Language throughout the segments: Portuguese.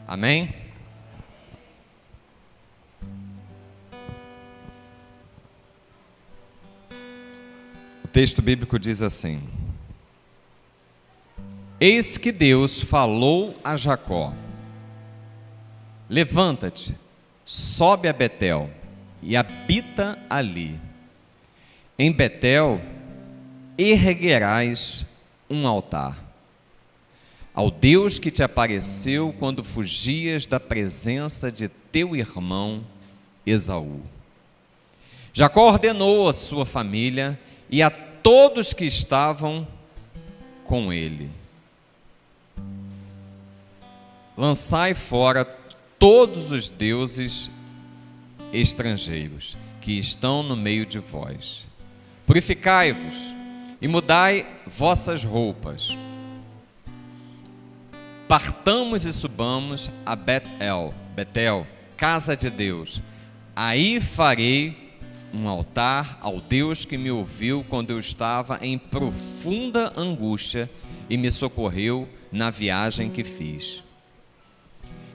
Amém? O texto bíblico diz assim: Eis que Deus falou a Jacó: levanta-te, sobe a Betel e habita ali. Em Betel erguerás um altar ao Deus que te apareceu quando fugias da presença de teu irmão Esaú. Jacó ordenou a sua família e a todos que estavam com ele: lançai fora todos os deuses estrangeiros que estão no meio de vós. Purificai-vos e mudai vossas roupas. Partamos e subamos a Betel, casa de Deus. Aí farei um altar ao Deus que me ouviu quando eu estava em profunda angústia e me socorreu na viagem que fiz.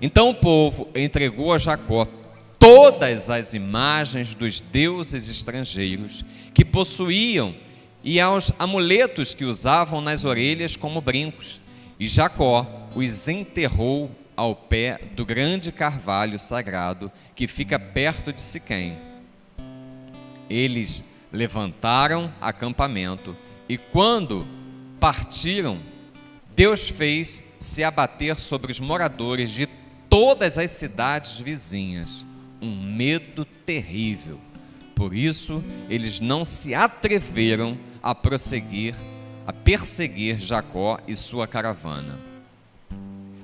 Então o povo entregou a Jacó todas as imagens dos deuses estrangeiros que possuíam e aos amuletos que usavam nas orelhas como brincos. E Jacó os enterrou ao pé do grande carvalho sagrado que fica perto de Siquém. Eles levantaram acampamento e quando partiram, Deus fez se abater sobre os moradores de todas as cidades vizinhas um medo terrível. Por isso, eles não se atreveram a perseguir Jacó e sua caravana.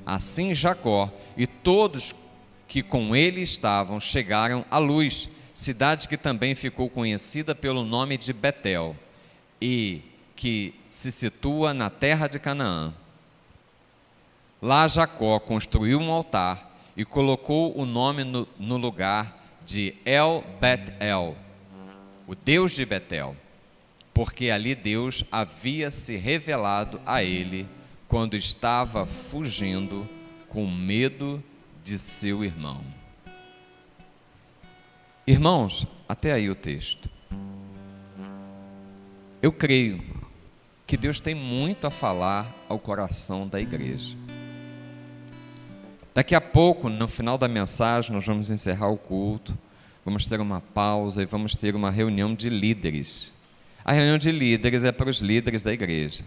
Assim Jacó e todos que com ele estavam chegaram à Luz, cidade que também ficou conhecida pelo nome de Betel e que se situa na terra de Canaã. Lá Jacó construiu um altar e colocou o nome no lugar de El-Bet-El, o Deus de Betel, porque ali Deus havia se revelado a ele quando estava fugindo com medo de seu irmão. Irmãos, até aí o texto. Eu creio que Deus tem muito a falar ao coração da igreja. Daqui a pouco, no final da mensagem, nós vamos encerrar o culto, vamos ter uma pausa e vamos ter uma reunião de líderes. A reunião de líderes é para os líderes da igreja.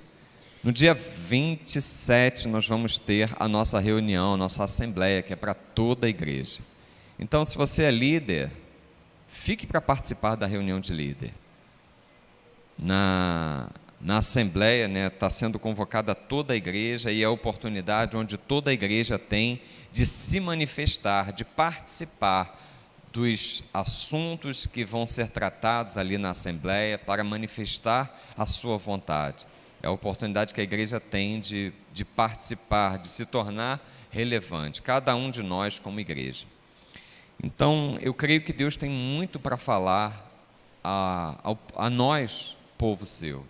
No dia 27 nós vamos ter a nossa reunião, a nossa assembleia, que é para toda a igreja. Então, se você é líder, fique para participar da reunião de líder. Na assembleia, está sendo convocada toda a igreja e é a oportunidade onde toda a igreja tem de se manifestar, de participar dos assuntos que vão ser tratados ali na assembleia para manifestar a sua vontade. É a oportunidade que a igreja tem de participar, de se tornar relevante, cada um de nós como igreja. Então, eu creio que Deus tem muito para falar a nós, povo seu.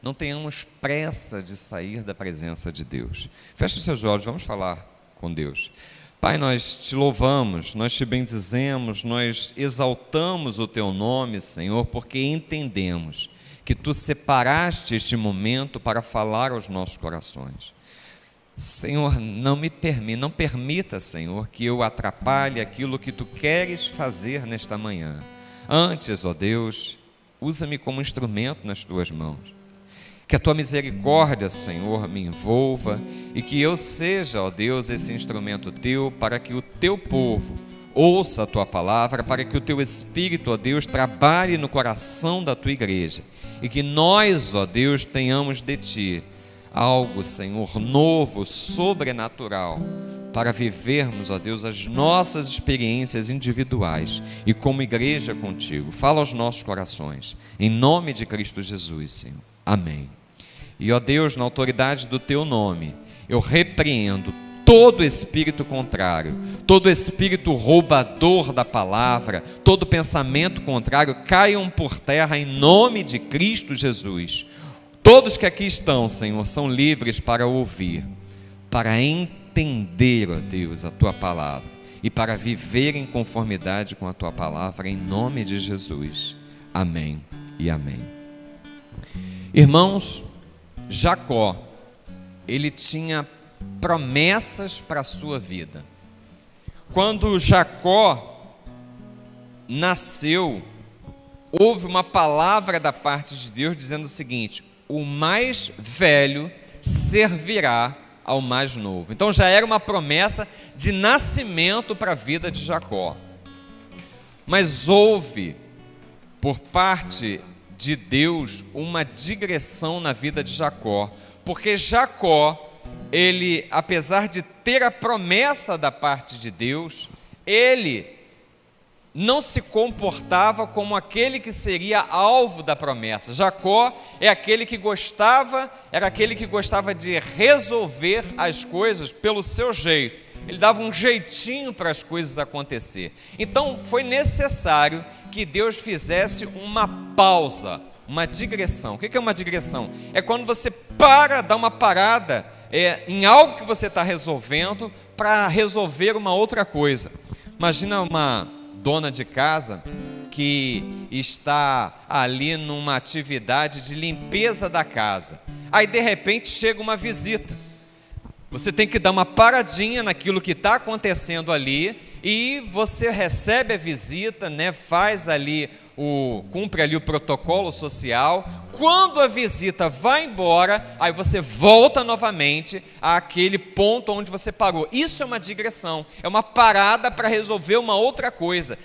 Não tenhamos pressa de sair da presença de Deus. Feche os seus olhos, vamos falar com Deus. Pai, nós te louvamos, nós te bendizemos, nós exaltamos o teu nome, Senhor, porque entendemos que tu separaste este momento para falar aos nossos corações. Senhor, não permita, Senhor, que eu atrapalhe aquilo que tu queres fazer nesta manhã. Antes, ó Deus, usa-me como instrumento nas tuas mãos. Que a tua misericórdia, Senhor, me envolva e que eu seja, ó Deus, esse instrumento teu para que o teu povo ouça a tua palavra, para que o teu Espírito, ó Deus, trabalhe no coração da tua igreja e que nós, ó Deus, tenhamos de ti algo, Senhor, novo, sobrenatural, para vivermos, ó Deus, as nossas experiências individuais e como igreja contigo. Fala aos nossos corações, em nome de Cristo Jesus, Senhor. Amém. E, ó Deus, na autoridade do teu nome, eu repreendo todo espírito contrário, todo espírito roubador da palavra, todo pensamento contrário, caiam por terra em nome de Cristo Jesus. Todos que aqui estão, Senhor, são livres para ouvir, para entender entender, ó Deus, a Tua palavra e para viver em conformidade com a Tua palavra, em nome de Jesus. Amém e amém. Irmãos, Jacó, ele tinha promessas para a sua vida. Quando Jacó nasceu, houve uma palavra da parte de Deus dizendo o seguinte: o mais velho servirá ao mais novo. Então já era uma promessa de nascimento para a vida de Jacó. Mas houve, por parte de Deus, uma digressão na vida de Jacó, porque Jacó, ele, apesar de ter a promessa da parte de Deus, ele não se comportava como aquele que seria alvo da promessa. Jacó era aquele que gostava de resolver as coisas pelo seu jeito. Ele dava um jeitinho para as coisas acontecer. Então foi necessário que Deus fizesse uma pausa, uma digressão. O que é uma digressão? É quando você dá uma parada em algo que você está resolvendo para resolver uma outra coisa. Imagina uma dona de casa que está ali numa atividade de limpeza da casa. Aí de repente chega uma visita. Você tem que dar uma paradinha naquilo que está acontecendo ali e você recebe a visita, né? Cumpre ali o protocolo social. Quando a visita vai embora, aí você volta novamente àquele ponto onde você parou. Isso é uma digressão, é uma parada para resolver uma outra coisa.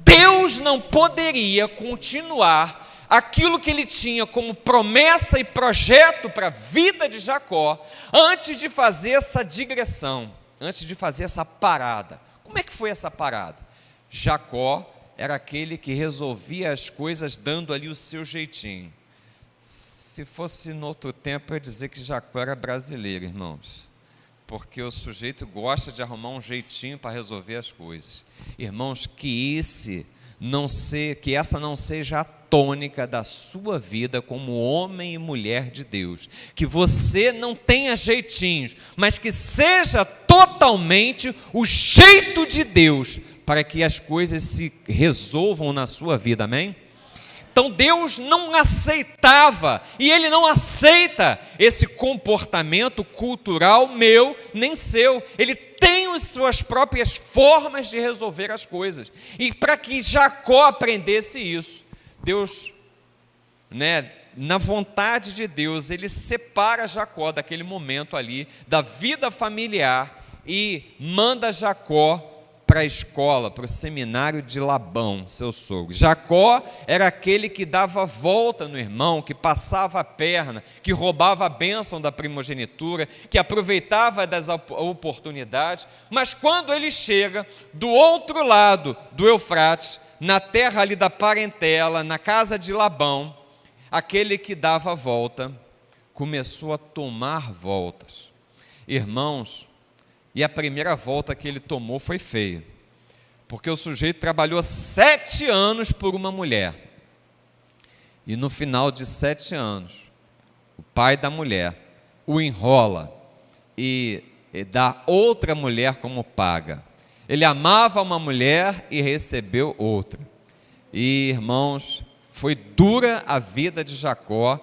Deus não poderia continuar aquilo que ele tinha como promessa e projeto para a vida de Jacó, antes de fazer essa digressão, antes de fazer essa parada. Como é que foi essa parada? Jacó era aquele que resolvia as coisas dando ali o seu jeitinho. Se fosse no outro tempo, eu ia dizer que Jacó era brasileiro, irmãos, porque o sujeito gosta de arrumar um jeitinho para resolver as coisas. Irmãos, que essa não seja a tônica da sua vida como homem e mulher de Deus, que você não tenha jeitinhos, mas que seja totalmente o jeito de Deus, para que as coisas se resolvam na sua vida, amém? Então Deus não aceitava, e Ele não aceita esse comportamento cultural meu nem seu. Ele tem as suas próprias formas de resolver as coisas. E para que Jacó aprendesse isso, Deus, na vontade de Deus, Ele separa Jacó daquele momento ali, da vida familiar, e manda Jacó para a escola, para o seminário de Labão, seu sogro. Jacó era aquele que dava volta no irmão, que passava a perna, que roubava a bênção da primogenitura, que aproveitava das oportunidades, mas quando ele chega do outro lado do Eufrates, na terra ali da parentela, na casa de Labão, aquele que dava a volta, começou a tomar voltas. Irmãos, e a primeira volta que ele tomou foi feia, porque o sujeito trabalhou 7 anos por uma mulher, e no final de 7 anos, o pai da mulher o enrola e dá outra mulher como paga. Ele amava uma mulher e recebeu outra. E, irmãos, foi dura a vida de Jacó,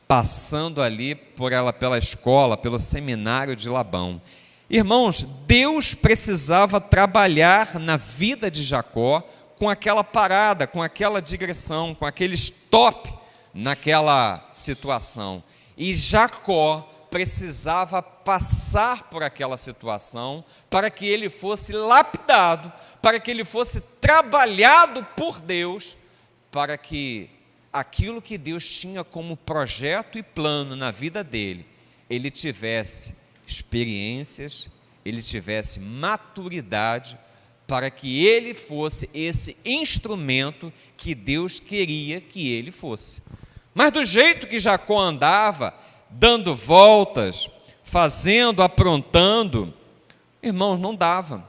passando ali pela escola, pelo seminário de Labão. Irmãos, Deus precisava trabalhar na vida de Jacó com aquela parada, com aquela digressão, com aquele stop naquela situação. E Jacó precisava passar por aquela situação para que ele fosse lapidado, para que ele fosse trabalhado por Deus, para que aquilo que Deus tinha como projeto e plano na vida dele, ele tivesse experiências, ele tivesse maturidade, para que ele fosse esse instrumento que Deus queria que ele fosse. Mas do jeito que Jacó andava, dando voltas, fazendo, aprontando, irmãos, não dava.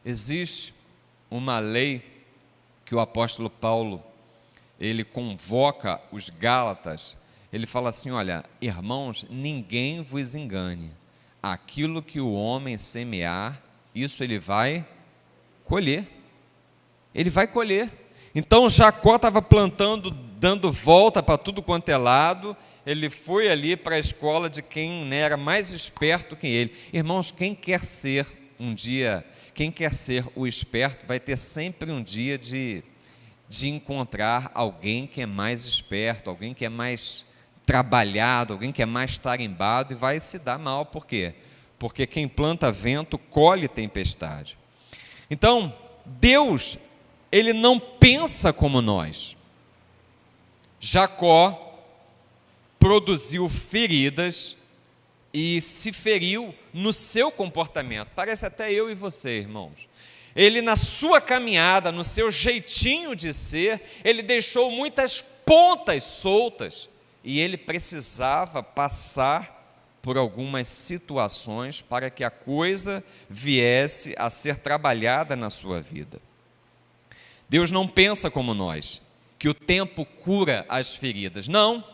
Existe uma lei que o apóstolo Paulo, ele convoca os Gálatas. Ele fala assim: olha, irmãos, ninguém vos engane, aquilo que o homem semear, isso ele vai colher. Ele vai colher. Então Jacó estava plantando, dando volta para tudo quanto é lado. Ele foi ali para a escola de quem, né, era mais esperto que ele. Irmãos, quem quer ser o esperto, vai ter sempre um dia de encontrar alguém que é mais esperto, alguém que é mais trabalhado, alguém que é mais tarimbado, e vai se dar mal. Por quê? Porque quem planta vento, colhe tempestade. Então, Deus, ele não pensa como nós. Jacó produziu feridas e se feriu no seu comportamento. Parece até eu e você, irmãos. Ele, na sua caminhada, no seu jeitinho de ser, ele deixou muitas pontas soltas e ele precisava passar por algumas situações para que a coisa viesse a ser trabalhada na sua vida. Deus não pensa como nós, que o tempo cura as feridas. Não,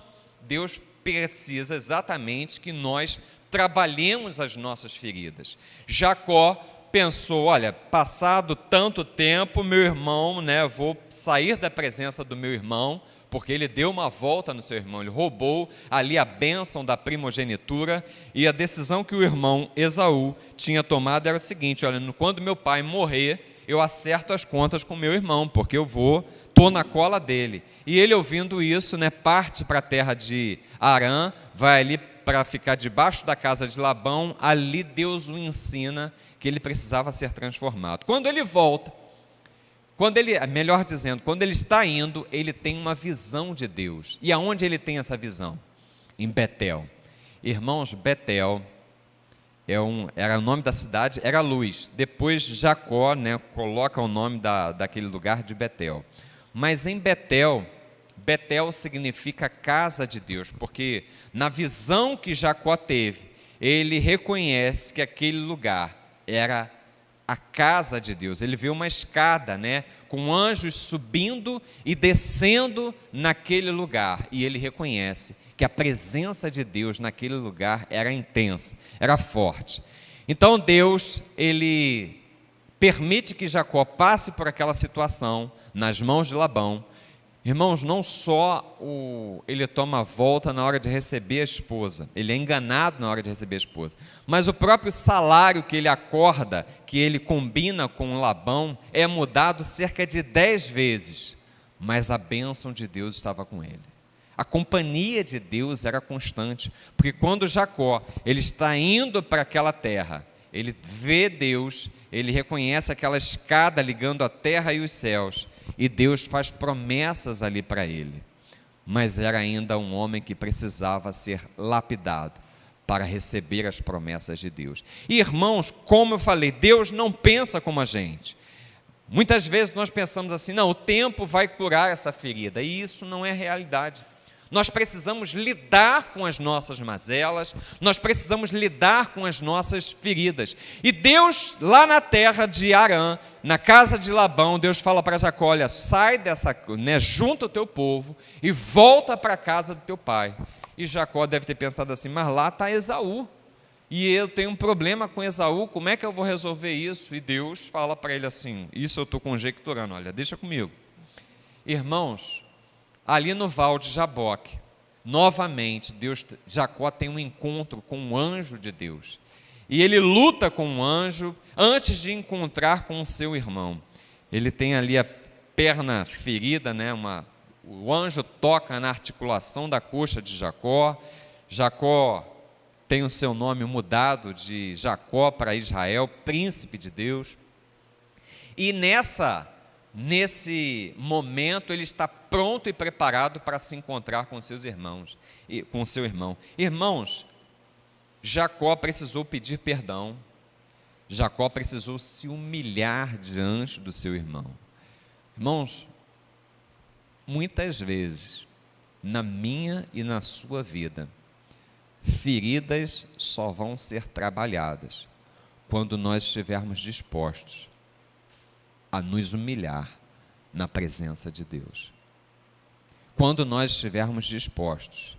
Deus precisa exatamente que nós trabalhemos as nossas feridas. Jacó pensou, olha, passado tanto tempo, meu irmão, né, vou sair da presença do meu irmão, porque ele deu uma volta no seu irmão, ele roubou ali a bênção da primogenitura, e a decisão que o irmão Esaú tinha tomado era o seguinte, olha, quando meu pai morrer, eu acerto as contas com meu irmão, porque eu estou na cola dele. E ele, ouvindo isso, né, parte para a terra de Harã, vai ali para ficar debaixo da casa de Labão. Ali Deus o ensina que ele precisava ser transformado. Quando ele volta, quando ele está indo, ele tem uma visão de Deus. E aonde ele tem essa visão? Em Betel. Irmãos, Betel era o nome da cidade, era Luz. Depois Jacó, né, coloca o nome daquele lugar de Betel. Mas em Betel significa casa de Deus, porque na visão que Jacó teve, ele reconhece que aquele lugar era a casa de Deus. Ele vê uma escada, né, com anjos subindo e descendo naquele lugar, e ele reconhece que a presença de Deus naquele lugar era intensa, era forte. Então Deus, ele permite que Jacó passe por aquela situação nas mãos de Labão. Irmãos, não só ele toma a volta na hora de receber a esposa, ele é enganado na hora de receber a esposa, mas o próprio salário que ele acorda, que ele combina com Labão, é mudado cerca de 10 vezes, mas a bênção de Deus estava com ele. A companhia de Deus era constante, porque quando Jacó ele está indo para aquela terra, ele vê Deus, ele reconhece aquela escada ligando a terra e os céus, e Deus faz promessas ali para ele, mas era ainda um homem que precisava ser lapidado para receber as promessas de Deus. E irmãos, como eu falei, Deus não pensa como a gente. Muitas vezes nós pensamos assim, não, o tempo vai curar essa ferida, e isso não é realidade. Nós precisamos lidar com as nossas mazelas, nós precisamos lidar com as nossas feridas. E Deus, lá na terra de Harã, na casa de Labão, Deus fala para Jacó, olha, sai dessa, né, junta o teu povo e volta para a casa do teu pai. E Jacó deve ter pensado assim, mas lá está Esaú, e eu tenho um problema com Esaú, como é que eu vou resolver isso? E Deus fala para ele assim, isso eu estou conjecturando, olha, deixa comigo. Irmãos, ali no Val de Jaboque, novamente, Jacó tem um encontro com um anjo de Deus. E ele luta com o anjo antes de encontrar com o seu irmão. Ele tem ali a perna ferida, né? O anjo toca na articulação da coxa de Jacó. Jacó tem o seu nome mudado de Jacó para Israel, príncipe de Deus. E nesse momento ele está pronto e preparado para se encontrar com seus irmãos e com seu irmão. Irmãos, Jacó precisou pedir perdão. Jacó precisou se humilhar diante do seu irmão. Irmãos, muitas vezes na minha e na sua vida, feridas só vão ser trabalhadas quando nós estivermos dispostos a nos humilhar na presença de Deus. Quando nós estivermos dispostos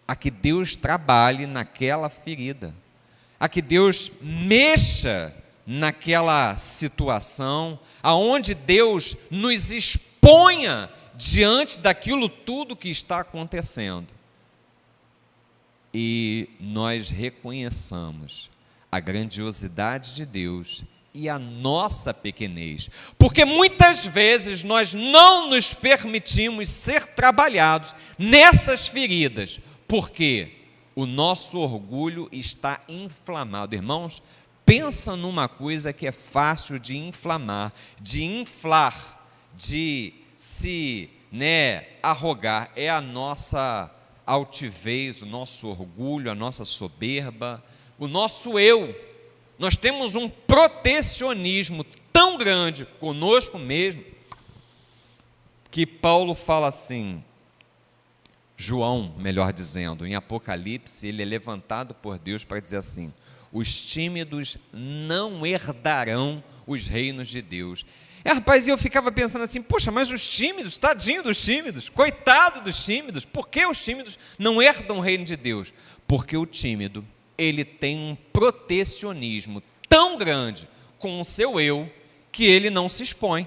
a que Deus trabalhe naquela ferida. a que Deus mexa naquela situação, aonde Deus nos exponha diante daquilo tudo que está acontecendo. E nós reconheçamos a grandiosidade de Deus e a nossa pequenez, porque muitas vezes nós não nos permitimos ser trabalhados nessas feridas, porque o nosso orgulho está inflamado. Irmãos, pensa numa coisa que é fácil de inflamar, de inflar, de se arrogar, é a nossa altivez, o nosso orgulho, a nossa soberba, o nosso eu. Nós temos um protecionismo tão grande conosco mesmo, que Paulo fala assim, João, melhor dizendo, em Apocalipse, ele é levantado por Deus para dizer assim: os tímidos não herdarão os reinos de Deus. Rapaz, eu ficava pensando assim, poxa, mas os tímidos, tadinho dos tímidos, coitado dos tímidos, por que os tímidos não herdam o reino de Deus? Porque o tímido, ele tem um protecionismo tão grande com o seu eu, que ele não se expõe.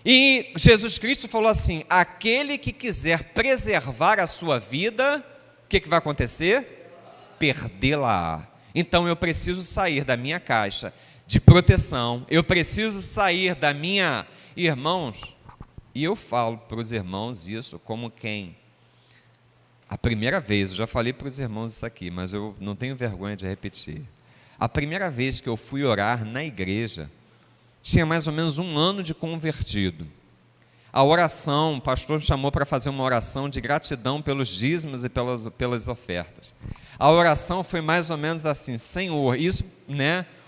E Jesus Cristo falou assim, aquele que quiser preservar a sua vida, o que vai acontecer? Perdê-la. Então eu preciso sair da minha caixa de proteção, eu preciso sair da minha... Irmãos, e eu falo para os irmãos isso como quem... A primeira vez, eu já falei para os irmãos isso aqui, mas eu não tenho vergonha de repetir. A primeira vez que eu fui orar na igreja, tinha mais ou menos 1 ano de convertido. A oração, o pastor me chamou para fazer uma oração de gratidão pelos dízimos e pelas ofertas. A oração foi mais ou menos assim, Senhor, isso,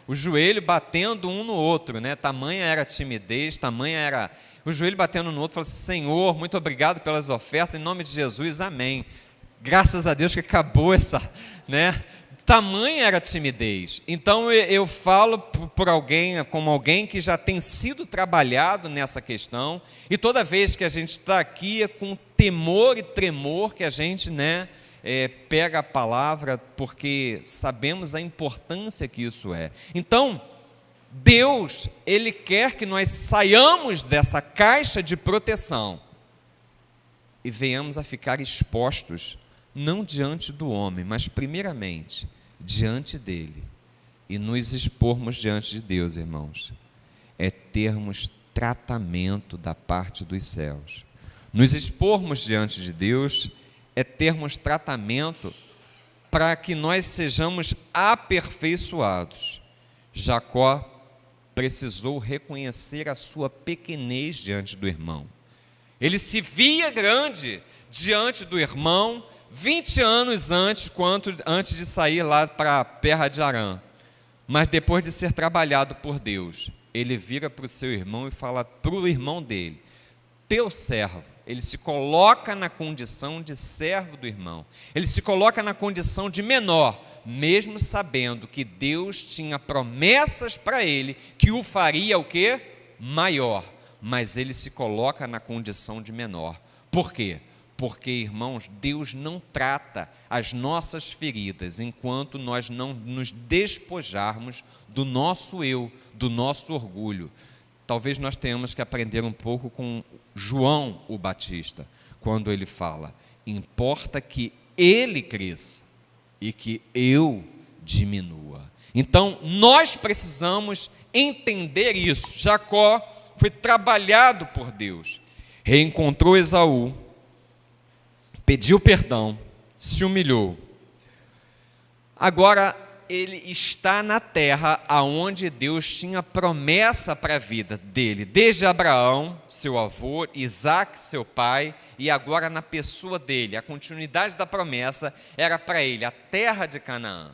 o joelho batendo um no outro, tamanha era a timidez, tamanha era... O joelho batendo no outro, falou assim, Senhor, muito obrigado pelas ofertas, em nome de Jesus, amém. Graças a Deus que acabou essa, tamanha era a timidez. Então eu falo por alguém, como alguém que já tem sido trabalhado nessa questão, e toda vez que a gente está aqui é com temor e tremor que a gente, pega a palavra, porque sabemos a importância que isso é. Então, Deus, Ele quer que nós saiamos dessa caixa de proteção e venhamos a ficar expostos, não diante do homem, mas primeiramente diante dele, e nos expormos diante de Deus, irmãos, é termos tratamento da parte dos céus. Nos expormos diante de Deus é termos tratamento para que nós sejamos aperfeiçoados. Jacó precisou reconhecer a sua pequenez diante do irmão. Ele se via grande diante do irmão 20 anos antes de sair lá para a terra de Harã. Mas depois de ser trabalhado por Deus, ele vira para o seu irmão e fala para o irmão dele, teu servo. Ele se coloca na condição de servo do irmão. Ele se coloca na condição de menor, mesmo sabendo que Deus tinha promessas para ele, que o faria o quê? Maior. Mas ele se coloca na condição de menor. Por quê? Porque, irmãos, Deus não trata as nossas feridas enquanto nós não nos despojarmos do nosso eu, do nosso orgulho. Talvez nós tenhamos que aprender um pouco com João o Batista, quando ele fala, importa que ele cresça e que eu diminua. Então, nós precisamos entender isso. Jacó foi trabalhado por Deus, reencontrou Esaú, pediu perdão, se humilhou. Agora, ele está na terra aonde Deus tinha promessa para a vida dele, desde Abraão, seu avô, Isaac, seu pai, e agora na pessoa dele. A continuidade da promessa era para ele, a terra de Canaã.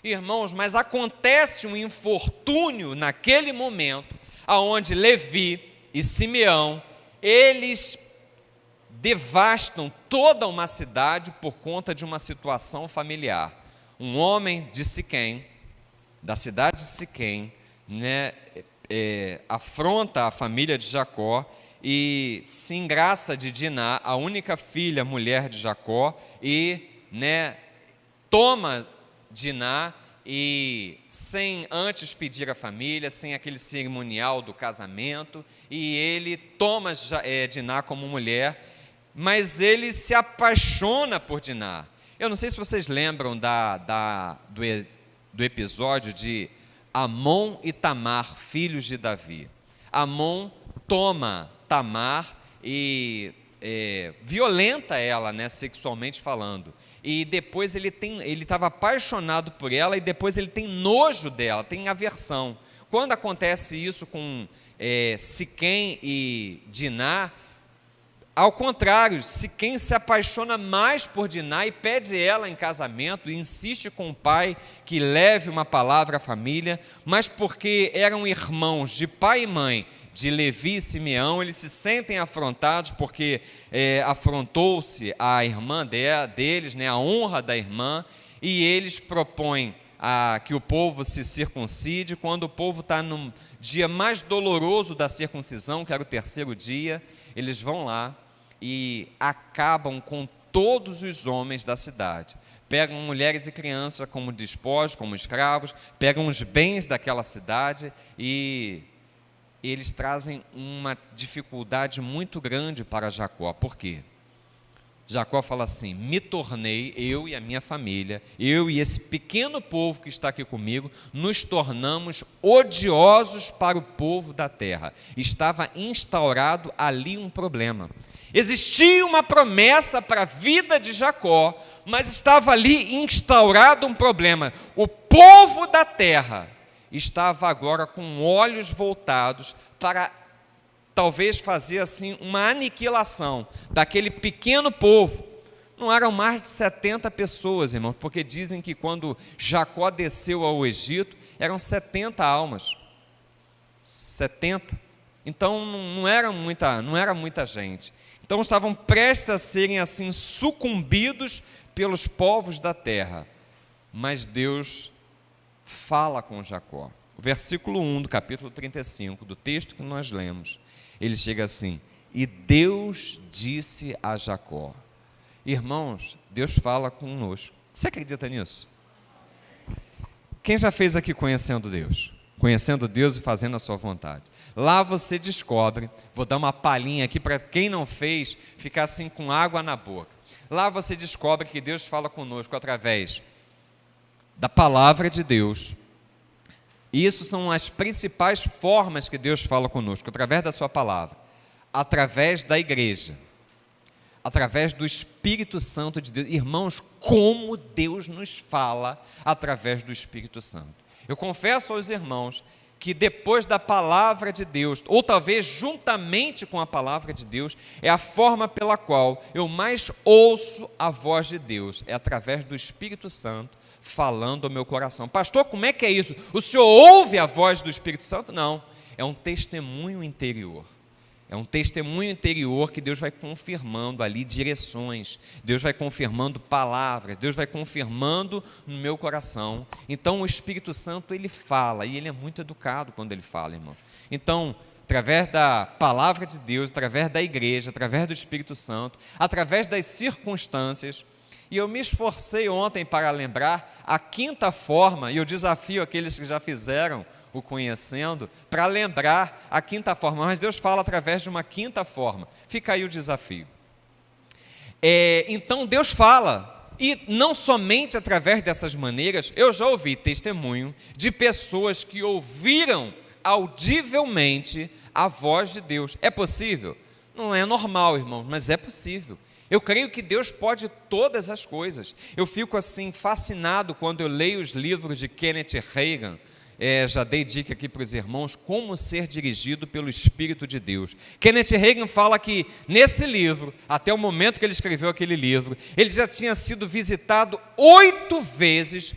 Irmãos, mas acontece um infortúnio naquele momento, aonde Levi e Simeão, eles devastam toda uma cidade por conta de uma situação familiar. Um homem de Siquém, da cidade de Siquém, afronta a família de Jacó e se engraça de Diná, a única filha, mulher de Jacó, e toma Diná e sem antes pedir a família, sem aquele cerimonial do casamento, e ele toma Diná como mulher, mas ele se apaixona por Diná. Eu não sei se vocês lembram do episódio de Amon e Tamar, filhos de Davi. Amon toma Tamar e violenta ela, né, sexualmente falando. E depois ele estava apaixonado por ela, e depois ele tem nojo dela, tem aversão. Quando acontece isso com Siquém e Diná, ao contrário, Siquém se apaixona mais por Diná e pede ela em casamento, e insiste com o pai que leve uma palavra à família, mas porque eram irmãos de pai e mãe, de Levi e Simeão, eles se sentem afrontados porque afrontou-se a irmã deles, né, a honra da irmã, e eles propõem que o povo se circuncide. Quando o povo está no dia mais doloroso da circuncisão, que era o 3º dia, eles vão lá e acabam com todos os homens da cidade. Pegam mulheres e crianças como despojos, como escravos, pegam os bens daquela cidade, e eles trazem uma dificuldade muito grande para Jacó. Por quê? Jacó fala assim: me tornei, eu e a minha família, eu e esse pequeno povo que está aqui comigo, nos tornamos odiosos para o povo da terra. Estava instaurado ali um problema. Existia uma promessa para a vida de Jacó, mas estava ali instaurado um problema. O povo da terra estava agora com olhos voltados para talvez fazer assim uma aniquilação daquele pequeno povo. Não eram mais de 70 pessoas, irmãos, porque dizem que quando Jacó desceu ao Egito, eram 70 almas. 70. Então não era muita gente. Então estavam prestes a serem assim sucumbidos pelos povos da terra. Mas Deus fala com Jacó. O versículo 1 do capítulo 35, do texto que nós lemos, ele chega assim: e Deus disse a Jacó. Irmãos, Deus fala conosco. Você acredita nisso? Quem já fez aqui conhecendo Deus? Conhecendo Deus e fazendo a sua vontade. Lá você descobre, vou dar uma palhinha aqui para quem não fez, ficar assim com água na boca. Lá você descobre que Deus fala conosco através da palavra de Deus. E isso são as principais formas que Deus fala conosco, através da sua palavra, através da igreja, através do Espírito Santo de Deus. Irmãos, como Deus nos fala através do Espírito Santo. Eu confesso aos irmãos que depois da palavra de Deus, ou talvez juntamente com a palavra de Deus, é a forma pela qual eu mais ouço a voz de Deus, é através do Espírito Santo falando ao meu coração. Pastor, como é que é isso? O senhor ouve a voz do Espírito Santo? Não, é um testemunho interior. É um testemunho interior que Deus vai confirmando ali direções, Deus vai confirmando palavras, Deus vai confirmando no meu coração. Então o Espírito Santo, ele fala, e ele é muito educado quando ele fala, irmãos. Então, através da palavra de Deus, através da igreja, através do Espírito Santo, através das circunstâncias. E eu me esforcei ontem para lembrar a quinta forma, e eu desafio aqueles que já fizeram o conhecendo, para lembrar a quinta forma, mas Deus fala através de uma quinta forma. Fica aí o desafio. Então Deus fala, e não somente através dessas maneiras. Eu já ouvi testemunho de pessoas que ouviram audivelmente a voz de Deus. É possível? Não é normal, irmãos, mas é possível. Eu creio que Deus pode todas as coisas. Eu fico assim fascinado quando eu leio os livros de Kenneth Hagin. Já dei dica aqui para os irmãos, como ser dirigido pelo Espírito de Deus. Kenneth Hagin fala que nesse livro, até o momento que ele escreveu aquele livro, ele já tinha sido visitado 8 vezes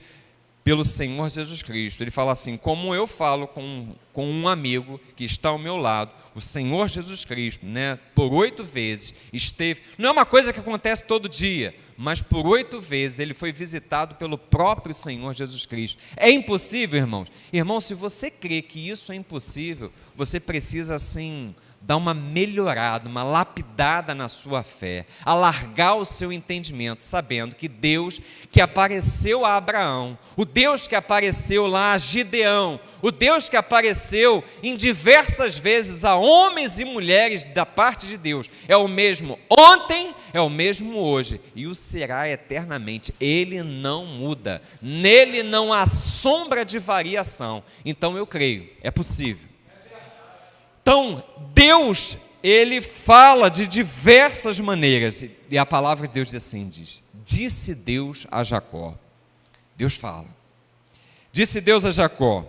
pelo Senhor Jesus Cristo. Ele fala assim: como eu falo com um amigo que está ao meu lado, o Senhor Jesus Cristo, né, por 8 vezes esteve, não é uma coisa que acontece todo dia, mas por 8 vezes ele foi visitado pelo próprio Senhor Jesus Cristo. É impossível, irmãos? Irmão, se você crê que isso é impossível, você precisa assim dar uma melhorada, uma lapidada na sua fé, alargar o seu entendimento, sabendo que Deus que apareceu a Abraão, o Deus que apareceu lá a Gideão, o Deus que apareceu em diversas vezes a homens e mulheres da parte de Deus, é o mesmo ontem, é o mesmo hoje e o será eternamente. Ele não muda, nele não há sombra de variação. Então eu creio, é possível. Então, Deus, Ele fala de diversas maneiras, e a palavra de Deus diz assim, disse Deus a Jacó, Deus fala, disse Deus a Jacó,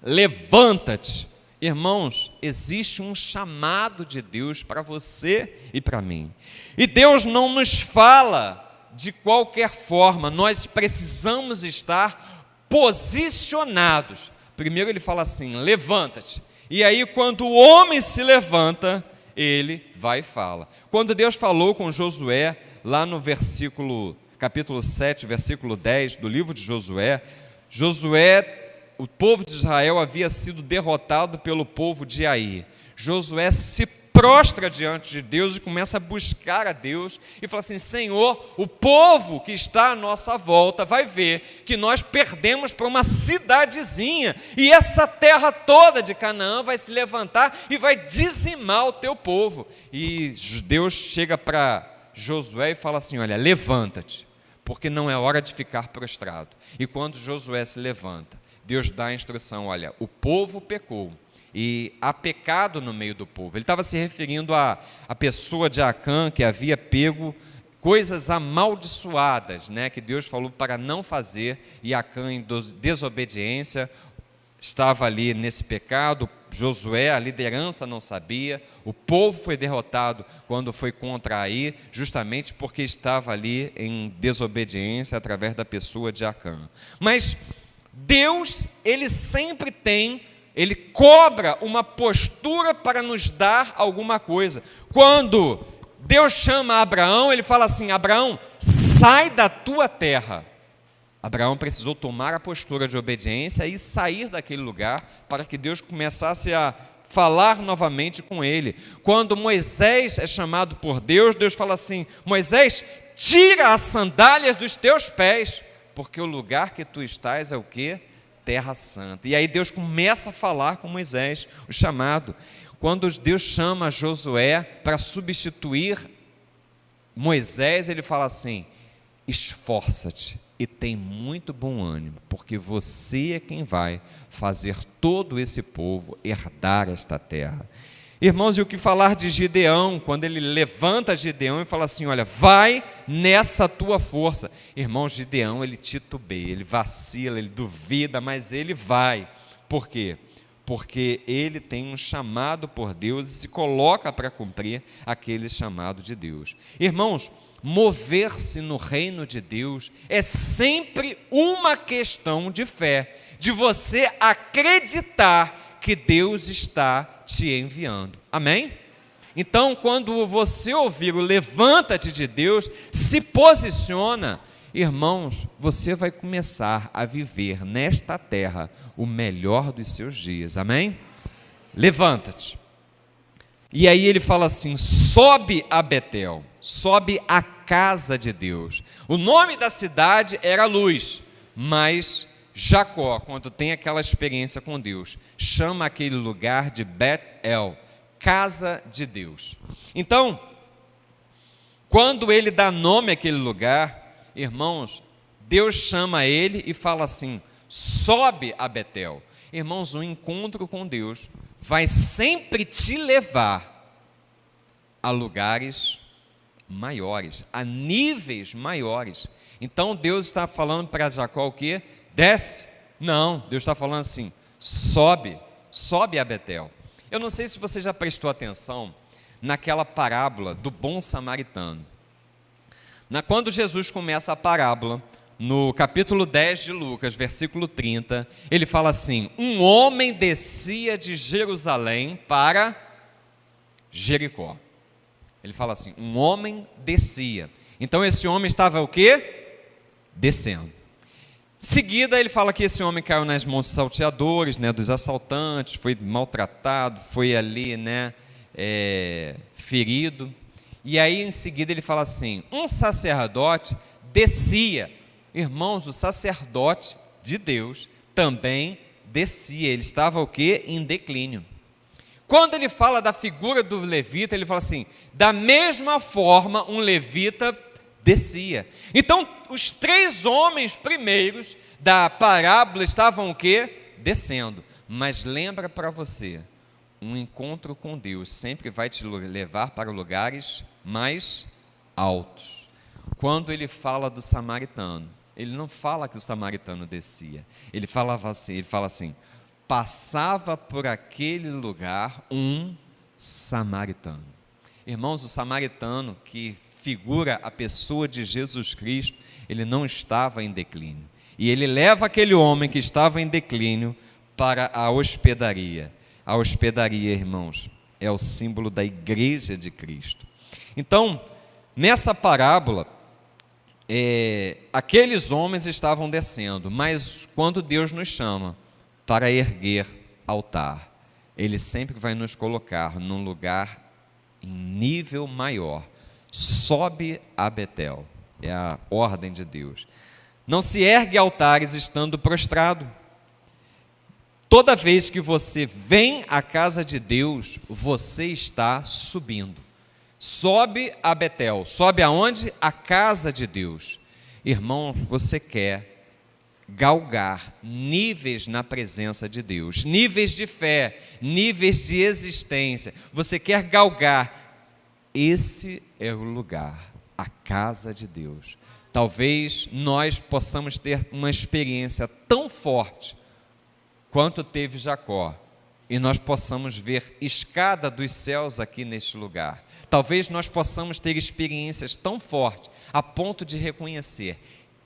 levanta-te. Irmãos, existe um chamado de Deus para você e para mim, e Deus não nos fala de qualquer forma, nós precisamos estar posicionados. Primeiro Ele fala assim, levanta-te. E aí, quando o homem se levanta, ele vai e fala. Quando Deus falou com Josué, lá no capítulo 7, versículo 10 do livro de Josué, o povo de Israel havia sido derrotado pelo povo de Ai. Josué se prostra diante de Deus e começa a buscar a Deus e fala assim, Senhor, o povo que está à nossa volta vai ver que nós perdemos para uma cidadezinha e essa terra toda de Canaã vai se levantar e vai dizimar o teu povo. E Deus chega para Josué e fala assim, olha, levanta-te, porque não é hora de ficar prostrado. E quando Josué se levanta, Deus dá a instrução, olha, o povo pecou. E há pecado no meio do povo. Ele estava se referindo à pessoa de Acã, que havia pego coisas amaldiçoadas, né, que Deus falou para não fazer, e Acã, em desobediência, estava ali nesse pecado. Josué, a liderança, não sabia, o povo foi derrotado quando foi contra Ai, justamente porque estava ali em desobediência através da pessoa de Acã. Mas Deus, Ele sempre Ele cobra uma postura para nos dar alguma coisa. Quando Deus chama Abraão, Ele fala assim, Abraão, sai da tua terra. Abraão precisou tomar a postura de obediência e sair daquele lugar para que Deus começasse a falar novamente com ele. Quando Moisés é chamado por Deus, Deus fala assim, Moisés, tira as sandálias dos teus pés, porque o lugar que tu estás é o quê? Terra santa. E aí Deus começa a falar com Moisés, o chamado. Quando Deus chama Josué para substituir Moisés, ele fala assim, esforça-te e tem muito bom ânimo, porque você é quem vai fazer todo esse povo herdar esta terra. Irmãos, e o que falar de Gideão, quando ele levanta Gideão e fala assim, olha, vai nessa tua força. Irmãos, Gideão, ele titubeia, ele vacila, ele duvida, mas ele vai. Por quê? Porque ele tem um chamado por Deus e se coloca para cumprir aquele chamado de Deus. Irmãos, mover-se no reino de Deus é sempre uma questão de fé, de você acreditar que Deus está te enviando. Amém? Então, quando você ouvir o levanta-te de Deus, se posiciona, irmãos, você vai começar a viver nesta terra o melhor dos seus dias. Amém? Levanta-te. E aí ele fala assim, sobe a Betel, sobe a casa de Deus. O nome da cidade era Luz, mas Jacó, quando tem aquela experiência com Deus, chama aquele lugar de Bet-El, casa de Deus. Então, quando ele dá nome àquele lugar, irmãos, Deus chama ele e fala assim, sobe a Betel. Irmãos, o encontro com Deus vai sempre te levar a lugares maiores, a níveis maiores. Então Deus está falando para Jacó o quê? Desce? Não, Deus está falando assim, sobe a Betel. Eu não sei se você já prestou atenção naquela parábola do bom samaritano. Quando Jesus começa a parábola, no capítulo 10 de Lucas, versículo 30, ele fala assim, um homem descia de Jerusalém para Jericó. Ele fala assim, um homem descia. Então esse homem estava o quê? Descendo. Em seguida ele fala que esse homem caiu nas mãos dos salteadores, dos assaltantes, foi maltratado, foi ali, ferido. E aí em seguida ele fala assim: um sacerdote descia. Irmãos, o sacerdote de Deus também descia. Ele estava o quê? Em declínio. Quando ele fala da figura do levita, ele fala assim: da mesma forma um levita descia. Então, os 3 homens primeiros da parábola estavam o quê? Descendo. Mas lembra para você, um encontro com Deus sempre vai te levar para lugares mais altos. Quando ele fala do samaritano, ele não fala que o samaritano descia. Ele fala assim: passava por aquele lugar um samaritano. Irmãos, o samaritano, que figura a pessoa de Jesus Cristo, ele não estava em declínio. E ele leva aquele homem que estava em declínio para a hospedaria. A hospedaria, irmãos, é o símbolo da igreja de Cristo. Então, nessa parábola, aqueles homens estavam descendo, mas quando Deus nos chama para erguer altar, Ele sempre vai nos colocar num lugar em nível maior. Sobe a Betel, é a ordem de Deus. Não se ergue altares estando prostrado. Toda vez que você vem à casa de Deus, você está subindo. Sobe a Betel. Sobe aonde? A casa de Deus. Irmão, você quer galgar níveis na presença de Deus, níveis de fé, níveis de existência. Você quer galgar. Esse é o lugar, a casa de Deus. Talvez nós possamos ter uma experiência tão forte quanto teve Jacó, e nós possamos ver escada dos céus aqui neste lugar. Talvez nós possamos ter experiências tão fortes a ponto de reconhecer: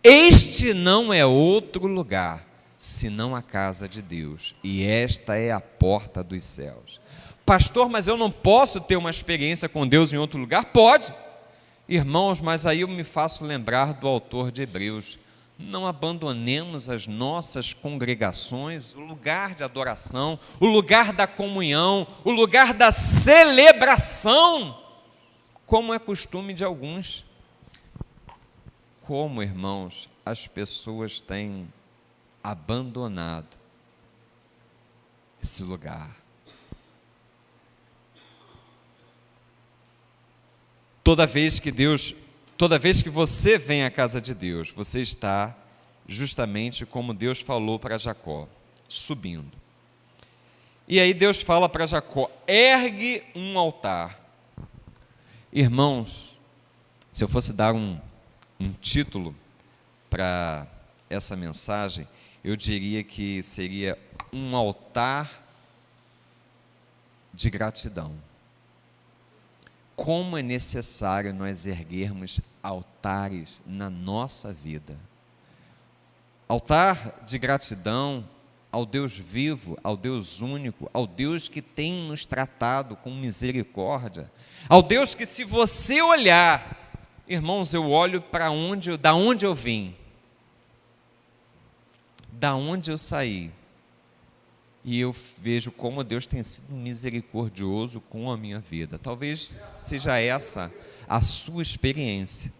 este não é outro lugar senão a casa de Deus, e esta é a porta dos céus. Pastor, mas eu não posso ter uma experiência com Deus em outro lugar? Pode, irmãos, mas aí eu me faço lembrar do autor de Hebreus: não abandonemos as nossas congregações, o lugar de adoração, o lugar da comunhão, o lugar da celebração, como é costume de alguns. Como, irmãos, as pessoas têm abandonado esse lugar. Toda vez que você vem à casa de Deus, você está justamente como Deus falou para Jacó, subindo. E aí Deus fala para Jacó: ergue um altar. Irmãos, se eu fosse dar um título para essa mensagem, eu diria que seria um altar de gratidão. Como é necessário nós erguermos altares na nossa vida. Altar de gratidão ao Deus vivo, ao Deus único, ao Deus que tem nos tratado com misericórdia, ao Deus que, se você olhar, irmãos, eu olho para da onde eu vim, da onde eu saí, e eu vejo como Deus tem sido misericordioso com a minha vida. Talvez seja essa a sua experiência.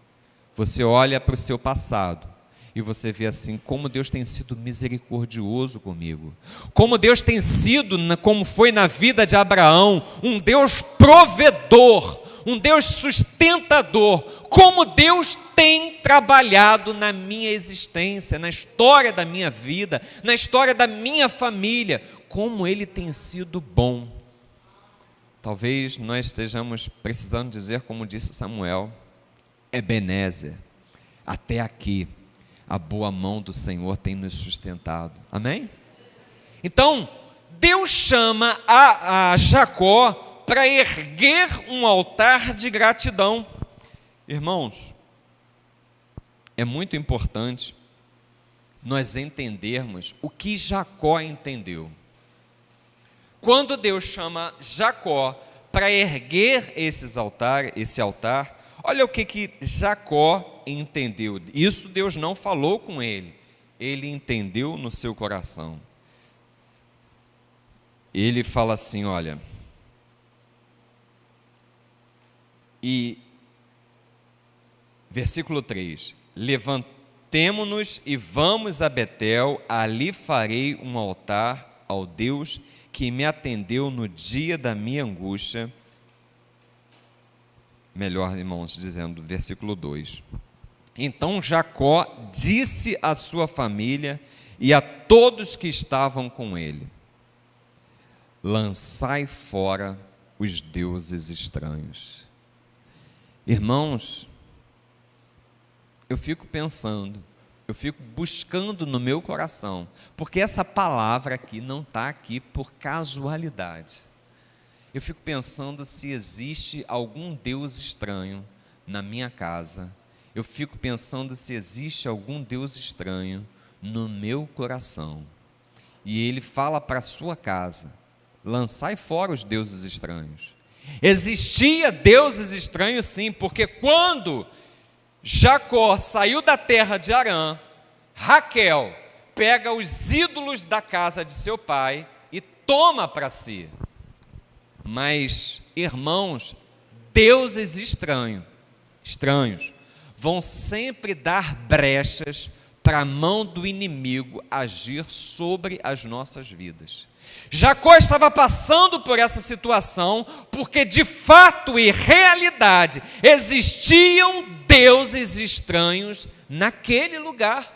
Você olha para o seu passado e você vê assim, como Deus tem sido misericordioso comigo. Como Deus tem sido, como foi na vida de Abraão, um Deus provedor, um Deus sustentador. Como Deus tem trabalhado na minha existência, na história da minha vida, na história da minha família. Como Ele tem sido bom. Talvez nós estejamos precisando dizer, como disse Samuel: Ebenezer, até aqui a boa mão do Senhor tem nos sustentado. Amém? Então, Deus chama a Jacó para erguer um altar de gratidão. Irmãos, é muito importante nós entendermos o que Jacó entendeu. Quando Deus chama Jacó para erguer esse altar, olha o que Jacó entendeu. Isso Deus não falou com ele, ele entendeu no seu coração. Ele fala assim: olha, E versículo 3: levantemo-nos e vamos a Betel, ali farei um altar ao Deus que me atendeu no dia da minha angústia. Melhor, irmãos, dizendo, versículo 2: então Jacó disse à sua família e a todos que estavam com ele: lançai fora os deuses estranhos. Irmãos, eu fico pensando, eu fico buscando no meu coração, porque essa palavra aqui não está aqui por casualidade. Eu fico pensando se existe algum Deus estranho na minha casa. Eu fico pensando se existe algum Deus estranho no meu coração. E ele fala para a sua casa: lançai fora os deuses estranhos. Existia deuses estranhos, sim, porque quando Jacó saiu da terra de Harã, Raquel pega os ídolos da casa de seu pai e toma para si. Mas, irmãos, deuses estranhos vão sempre dar brechas para a mão do inimigo agir sobre as nossas vidas. Jacó estava passando por essa situação porque, de fato e realidade, existiam deuses estranhos naquele lugar.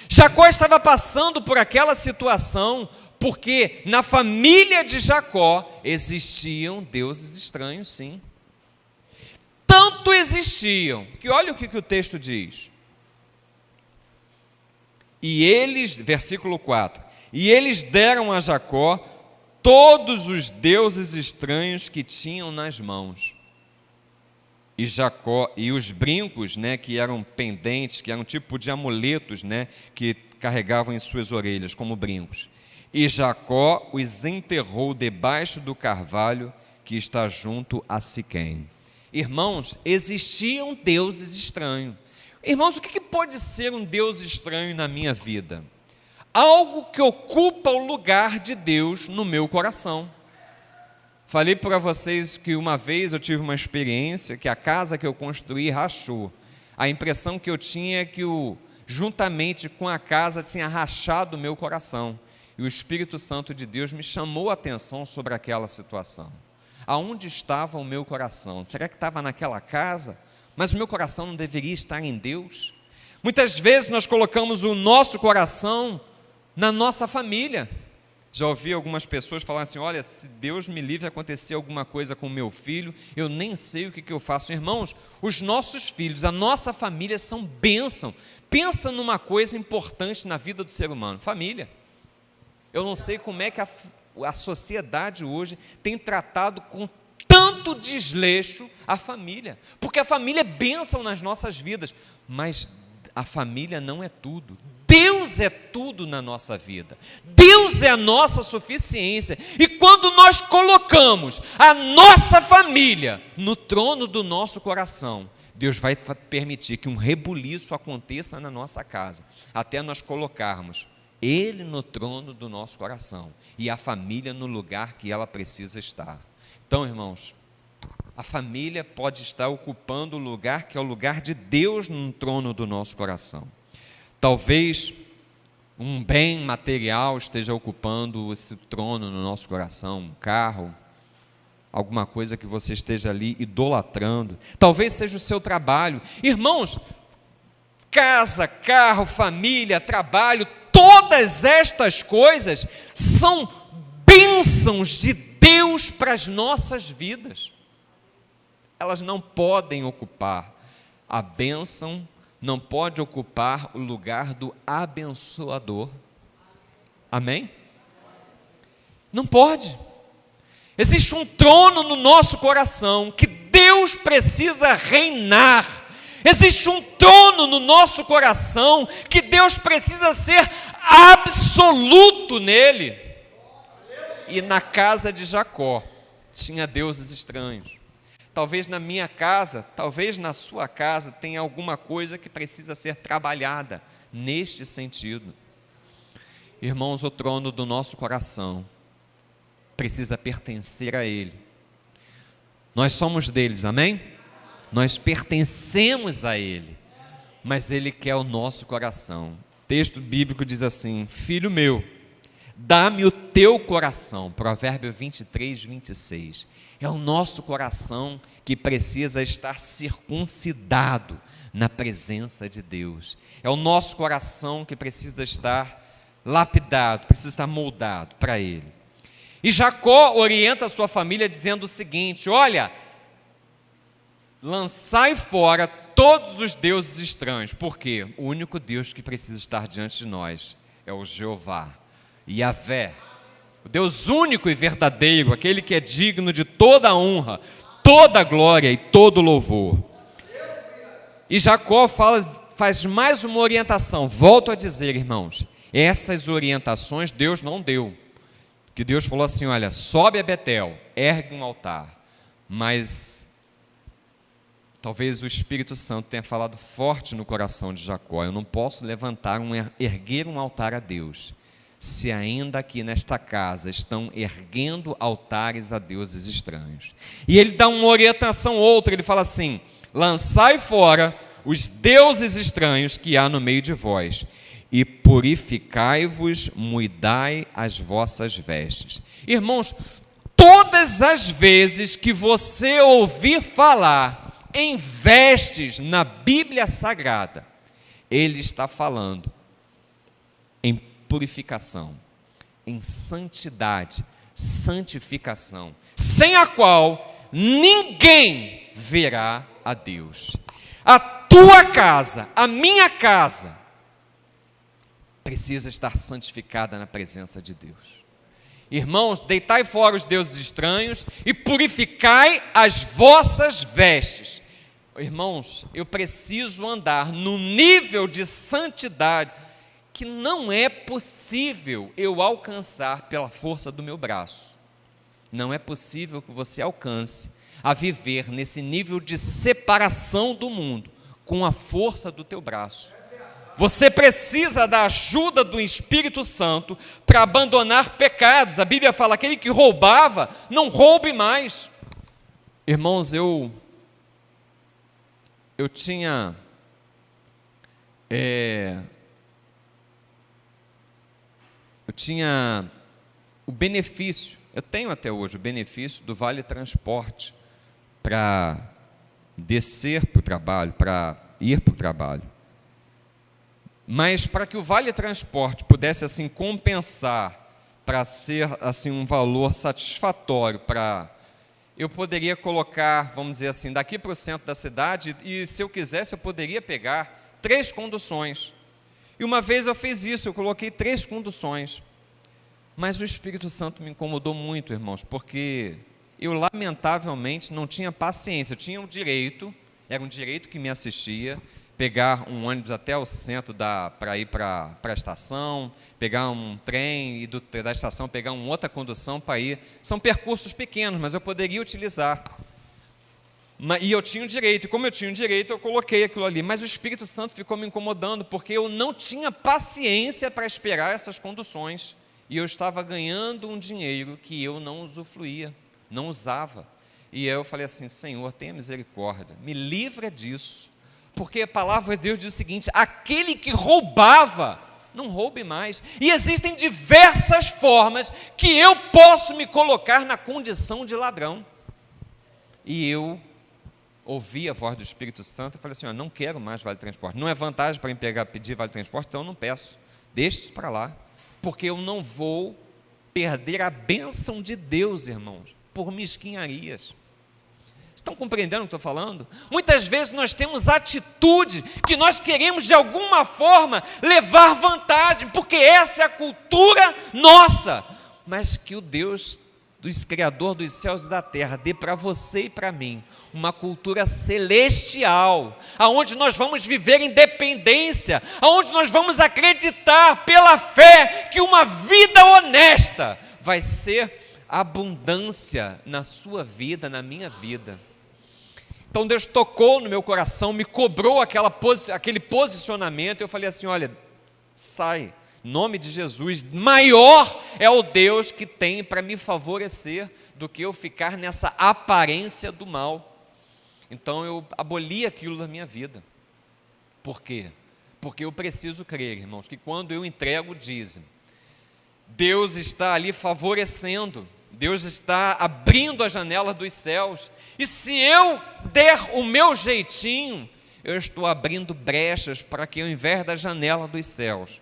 Jacó estava passando por aquela situação porque na família de Jacó existiam deuses estranhos, sim. Tanto existiam, que olha o que o texto diz. E eles, versículo 4, e eles deram a Jacó todos os deuses estranhos que tinham nas mãos. E Jacó, e os brincos, que eram pendentes, que eram tipo de amuletos, que carregavam em suas orelhas, como brincos. E Jacó os enterrou debaixo do carvalho que está junto a Siquém. Irmãos, existiam deuses estranhos. Irmãos, o que pode ser um Deus estranho na minha vida? Algo que ocupa o lugar de Deus no meu coração. Falei para vocês que uma vez eu tive uma experiência que a casa que eu construí rachou. A impressão que eu tinha é que juntamente com a casa tinha rachado o meu coração. E o Espírito Santo de Deus me chamou a atenção sobre aquela situação. Aonde estava o meu coração? Será que estava naquela casa? Mas o meu coração não deveria estar em Deus? Muitas vezes nós colocamos o nosso coração na nossa família. Já ouvi algumas pessoas falar assim: olha, se Deus me livre acontecer alguma coisa com o meu filho, eu nem sei o que eu faço. Irmãos, os nossos filhos, a nossa família são bênção. Pensa numa coisa importante na vida do ser humano: família. Eu não sei como é que a sociedade hoje tem tratado com tanto desleixo a família, porque a família é bênção nas nossas vidas, mas a família não é tudo. Deus é tudo na nossa vida. Deus é a nossa suficiência. E quando nós colocamos a nossa família no trono do nosso coração, Deus vai permitir que um rebuliço aconteça na nossa casa, até nós colocarmos Ele no trono do nosso coração e a família no lugar que ela precisa estar. Então, irmãos, a família pode estar ocupando o lugar que é o lugar de Deus no trono do nosso coração. Talvez um bem material esteja ocupando esse trono no nosso coração, um carro, alguma coisa que você esteja ali idolatrando. Talvez seja o seu trabalho. Irmãos, casa, carro, família, trabalho, todas estas coisas são bênçãos de Deus para as nossas vidas. Elas não podem ocupar a bênção, não pode ocupar o lugar do abençoador. Amém? Não pode. Existe um trono no nosso coração que Deus precisa reinar. Existe um trono no nosso coração que Deus precisa ser absoluto nele. E na casa de Jacó tinha deuses estranhos. Talvez na minha casa, talvez na sua casa tenha alguma coisa que precisa ser trabalhada neste sentido. Irmãos, o trono do nosso coração precisa pertencer a Ele. Nós somos deles, amém? nós pertencemos a Ele, mas Ele quer o nosso coração. O texto bíblico diz assim: filho meu, dá-me o teu coração. Provérbio 23, 26. É o nosso coração que precisa estar circuncidado na presença de Deus. É o nosso coração que precisa estar lapidado, precisa estar moldado para Ele. E Jacó orienta a sua família dizendo o seguinte: olha, lançai fora todos os deuses estranhos, porque o único Deus que precisa estar diante de nós é o Jeová, Yahvé, o Deus único e verdadeiro, aquele que é digno de toda a honra, toda a glória e todo o louvor. E Jacó faz mais uma orientação. Volto a dizer, irmãos, essas orientações Deus não deu. Que Deus falou assim: olha, sobe a Betel, ergue um altar. Mas talvez o Espírito Santo tenha falado forte no coração de Jacó: eu não posso erguer um altar a Deus, se ainda aqui nesta casa estão erguendo altares a deuses estranhos. E ele dá uma orientação outra, ele fala assim: lançai fora os deuses estranhos que há no meio de vós, e purificai-vos, muidai as vossas vestes. Irmãos, todas as vezes que você ouvir falar em vestes na Bíblia Sagrada, ele está falando em purificação, em santidade, santificação, sem a qual ninguém verá a Deus. A tua casa, a minha casa, precisa estar santificada na presença de Deus. Irmãos, deitai fora os deuses estranhos e purificai as vossas vestes. Irmãos, eu preciso andar no nível de santidade que não é possível eu alcançar pela força do meu braço. Não é possível que você alcance a viver nesse nível de separação do mundo com a força do teu braço. Você precisa da ajuda do Espírito Santo para abandonar pecados. A Bíblia fala: aquele que roubava, não roube mais. Irmãos, eu tinha o benefício, eu tenho até hoje o benefício do Vale Transporte para descer para o trabalho, para ir para o trabalho. Mas para que o Vale Transporte pudesse assim compensar, para ser assim um valor satisfatório, eu poderia colocar, vamos dizer assim, daqui para o centro da cidade, e se eu quisesse eu poderia pegar 3 conduções. E uma vez eu fiz isso, eu coloquei 3 conduções. Mas o Espírito Santo me incomodou muito, irmãos, porque eu lamentavelmente não tinha paciência. Eu tinha um direito, era um direito que me assistia, pegar um ônibus até o centro para ir para a estação, pegar um trem e da estação pegar uma outra condução para ir. São percursos pequenos, mas eu poderia utilizar. E eu tinha o direito, e como eu tinha o direito, eu coloquei aquilo ali. Mas o Espírito Santo ficou me incomodando, porque eu não tinha paciência para esperar essas conduções. E eu estava ganhando um dinheiro que eu não usufruía, não usava. E eu falei assim: Senhor, tenha misericórdia, me livra disso. Porque a palavra de Deus diz o seguinte: aquele que roubava, não roube mais. E existem diversas formas que eu posso me colocar na condição de ladrão. E eu ouvi a voz do Espírito Santo e falei assim: não quero mais Vale Transporte. Não é vantagem para mim pedir Vale Transporte, então eu não peço. Deixa isso para lá. Porque eu não vou perder a bênção de Deus, irmãos, por mesquinharias. Estão compreendendo o que estou falando? Muitas vezes nós temos atitude que nós queremos de alguma forma levar vantagem, porque essa é a cultura nossa. Mas que o Deus, Criador dos céus e da terra, dê para você e para mim uma cultura celestial, aonde nós vamos viver em dependência, aonde nós vamos acreditar pela fé que uma vida honesta vai ser abundância na sua vida, na minha vida. Então Deus tocou no meu coração, me cobrou aquele posicionamento. Eu falei assim: olha, sai, em nome de Jesus. Maior é o Deus que tem para me favorecer do que eu ficar nessa aparência do mal. Então eu aboli aquilo da minha vida. Por quê? Porque eu preciso crer, irmãos, que quando eu entrego o dízimo, Deus está ali favorecendo, Deus está abrindo a janela dos céus, e se eu der o meu jeitinho, eu estou abrindo brechas para que, ao invés da janela dos céus,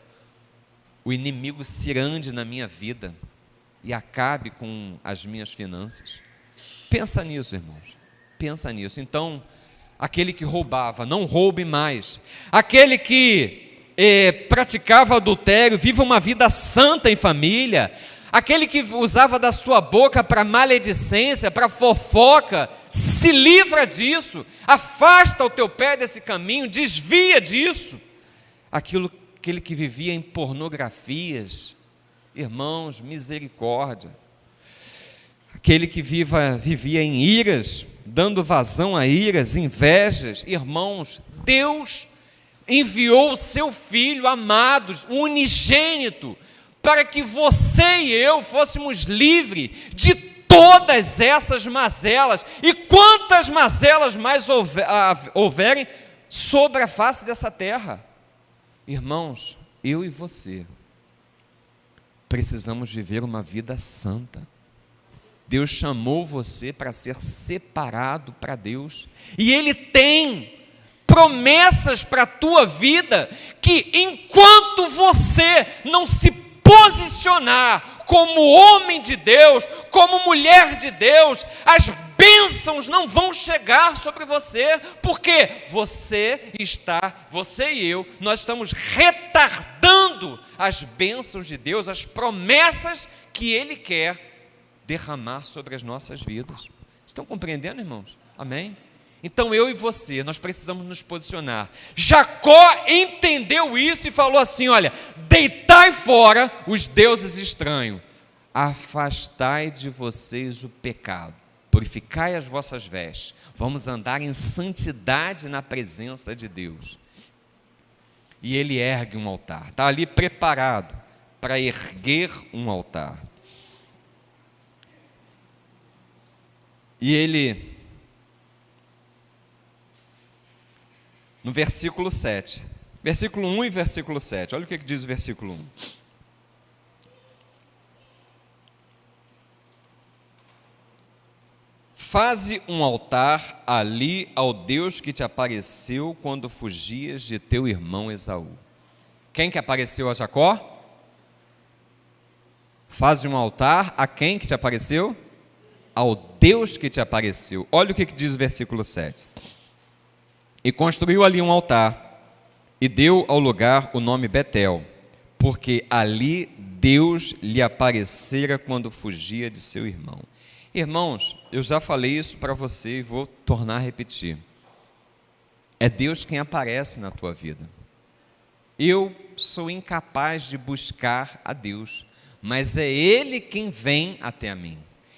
o inimigo cirande na minha vida e acabe com as minhas finanças. Pensa nisso, irmãos, pensa nisso. Então, aquele que roubava, não roube mais. Aquele que praticava adultério, viva uma vida santa em família. Aquele que usava da sua boca para maledicência, para fofoca, se livra disso, afasta o teu pé desse caminho, desvia disso. Aquele que vivia em pornografias, irmãos, misericórdia. Aquele que vivia em iras, dando vazão a iras, invejas, irmãos, Deus enviou o seu Filho amado, unigênito, para que você e eu fôssemos livres de todas essas mazelas, e quantas mazelas mais houverem sobre a face dessa terra. Irmãos, eu e você precisamos viver uma vida santa. Deus chamou você para ser separado para Deus, e Ele tem promessas para a tua vida, que enquanto você não se posicionar como homem de Deus, como mulher de Deus, as bênçãos não vão chegar sobre você, porque você e eu, nós estamos retardando as bênçãos de Deus, as promessas que Ele quer derramar sobre as nossas vidas. Estão compreendendo, irmãos? Amém? Então eu e você, nós precisamos nos posicionar. Jacó entendeu isso e falou assim: olha, deitai fora os deuses estranhos, afastai de vocês o pecado, purificai as vossas vestes, vamos andar em santidade na presença de Deus. E ele ergue um altar, está ali preparado para erguer um altar. E ele, no versículo 7, versículo 1 e versículo 7, olha o que diz o versículo 1. Faze um altar ali ao Deus que te apareceu quando fugias de teu irmão Esaú. Quem que apareceu a Jacó? Faze um altar a quem que te apareceu? Ao Deus que te apareceu. Olha o que diz o versículo 7. E construiu ali um altar, e deu ao lugar o nome Betel, porque ali Deus lhe aparecera quando fugia de seu irmão. Irmãos, eu já falei isso para você e vou tornar a repetir. É Deus quem aparece na tua vida. Eu sou incapaz de buscar a Deus, mas é Ele quem vem até a mim.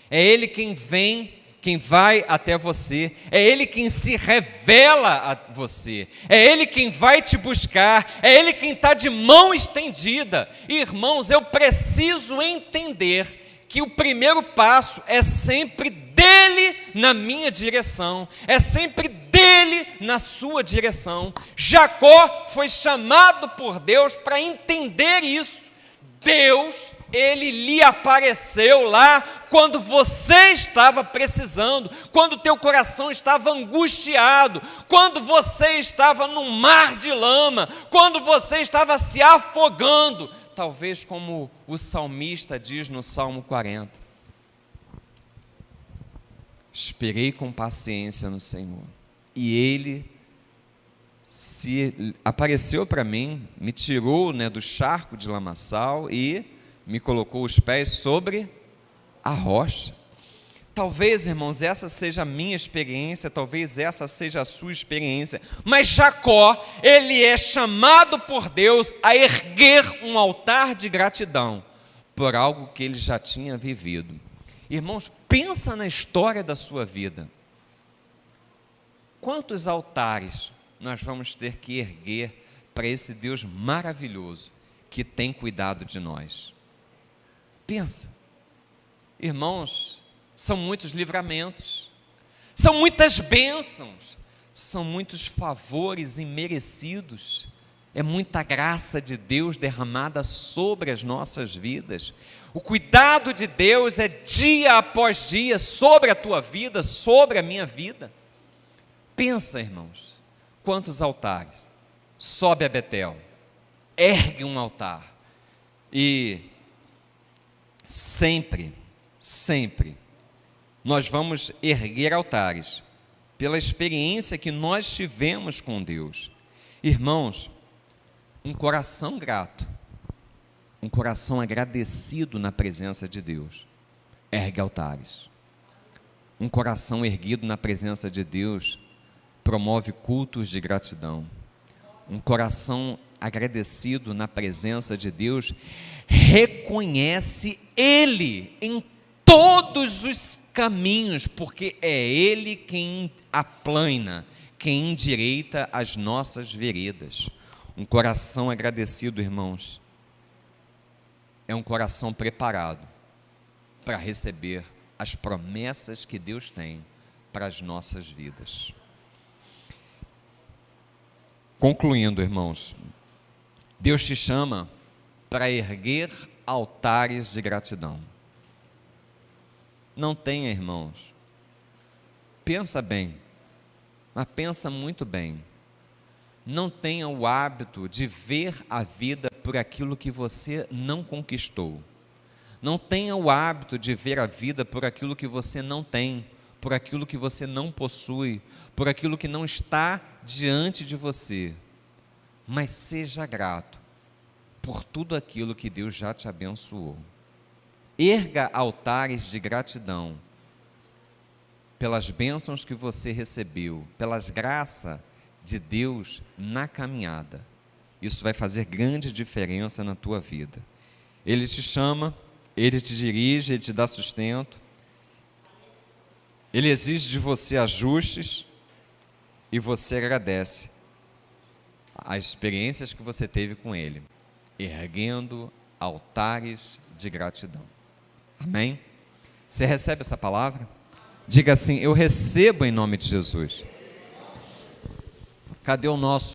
É Ele quem vem, quem vai até você, é Ele quem se revela a você, é Ele quem vai te buscar, é Ele quem está de mão estendida. Irmãos, eu preciso entender que o primeiro passo é sempre dele na minha direção, é sempre dele na sua direção. Jacó foi chamado por Deus para entender isso. Deus, Ele lhe apareceu lá quando você estava precisando, quando o teu coração estava angustiado, quando você estava num mar de lama, quando você estava se afogando, talvez como o salmista diz no Salmo 40. Esperei com paciência no Senhor, e Ele se apareceu para mim, me tirou, do charco de lamaçal e me colocou os pés sobre a rocha. Talvez, irmãos, essa seja a minha experiência, talvez essa seja a sua experiência, mas Jacó, ele é chamado por Deus a erguer um altar de gratidão por algo que ele já tinha vivido. Irmãos, pensa na história da sua vida. Quantos altares nós vamos ter que erguer para esse Deus maravilhoso que tem cuidado de nós? Pensa, irmãos, são muitos livramentos, São muitas bênçãos, são muitos favores imerecidos, é muita graça de Deus derramada sobre as nossas vidas. O cuidado de Deus é dia após dia sobre a tua vida, sobre a minha vida. Pensa, irmãos, quantos altares. Sobe a Betel, ergue um altar e sempre nós vamos erguer altares pela experiência que nós tivemos com Deus. Irmãos, um coração grato, um coração agradecido na presença de Deus, ergue altares. Um coração erguido na presença de Deus promove cultos de gratidão. Um coração agradecido na presença de Deus reconhece Ele em todos os caminhos, porque é Ele quem aplana, quem endireita as nossas veredas. Um coração agradecido, irmãos, é um coração preparado para receber as promessas que Deus tem para as nossas vidas. Concluindo, irmãos, Deus te chama para erguer altares de gratidão. Não tenha, irmãos, pensa bem, mas pensa muito bem. Não tenha o hábito de ver a vida por aquilo que você não conquistou. Não tenha o hábito de ver a vida por aquilo que você não tem, por aquilo que você não possui, por aquilo que não está diante de você. Mas seja grato por tudo aquilo que Deus já te abençoou. Erga altares de gratidão pelas bênçãos que você recebeu, pelas graças de Deus na caminhada. Isso vai fazer grande diferença na tua vida. Ele te chama, Ele te dirige, Ele te dá sustento, Ele exige de você ajustes e você agradece as experiências que você teve com Ele, erguendo altares de gratidão. Amém? Você recebe essa palavra? Diga assim: eu recebo em nome de Jesus. Cadê o nosso